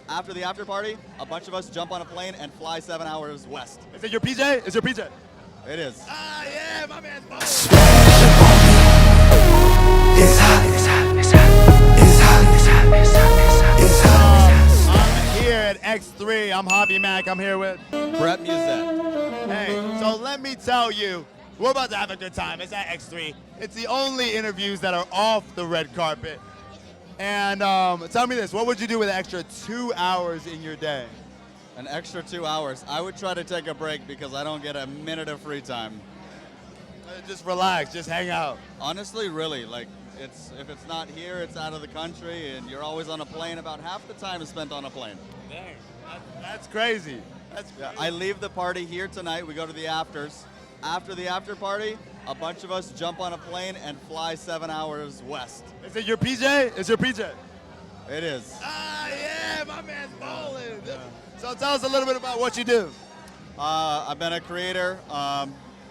After the after party, a bunch of us jump on a plane and fly 7 hours west. Is it your PJ? Is your PJ? It is. Ah, yeah, my man's balling. It's hot, it's hot, it's hot, it's hot, it's hot, it's hot, it's hot. I'm here at X3. I'm Javi Mack. I'm here with. Brett Musette. Hey, so let me tell you, we're about to have a good time. It's at X3. It's the only interviews that are off the red carpet. And tell me this, what would you do with an extra 2 hours in your day? An extra 2 hours. I would try to take a break because I don't get a minute of free time. Just relax, just hang out. Honestly, really, like, if it's not here, it's out of the country, and you're always on a plane. About half the time is spent on a plane. Dang, that's crazy. That's crazy. I leave the party here tonight. We go to the afters. After the after party, a bunch of us jump on a plane and fly 7 hours west. Is it your PJ? Is your PJ? It is. Ah, yeah, my man's balling. Yeah. So tell us a little bit about what you do. I've been a creator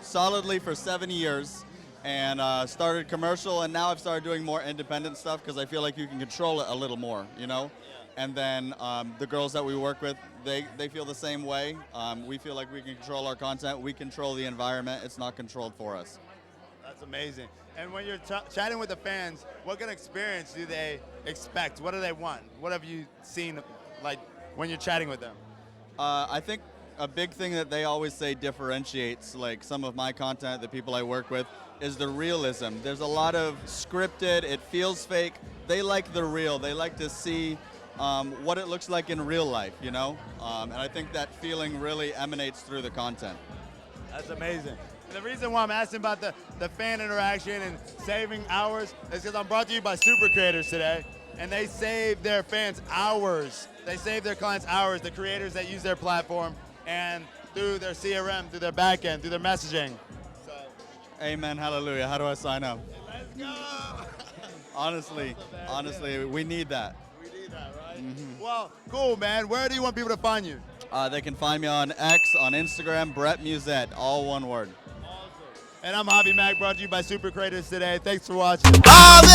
solidly for 7 years, and started commercial, and now I've started doing more independent stuff because I feel like you can control it a little more, you know? And then the girls that we work with, they feel the same way. We feel like we can control our content. We control the environment. It's not controlled for us. That's amazing. And when you're chatting with the fans, what kind of experience do they expect? What do they want? What have you seen, like, when you're chatting with them? I think a big thing that they always say differentiates, like, some of my content, the people I work with, is the realism. There's a lot of scripted. It feels fake. They like the real. They like to see what it looks like in real life, you know? And I think that feeling really emanates through the content. That's amazing. And the reason why I'm asking about the fan interaction and saving hours is because I'm brought to you by Super Creators today, and they save their fans hours. They save their clients hours, the creators that use their platform, and through their CRM, through their backend, through their messaging. So, amen, hallelujah. How do I sign up? let's go! Honestly, we need that. We need that, right? Mm-hmm. Well, cool, man. Where do you want people to find you? They can find me on X, on Instagram, Brett Musette, all one word. Awesome. And I'm Javi Mack, brought to you by Super Creators today. Thanks for watching. Javi!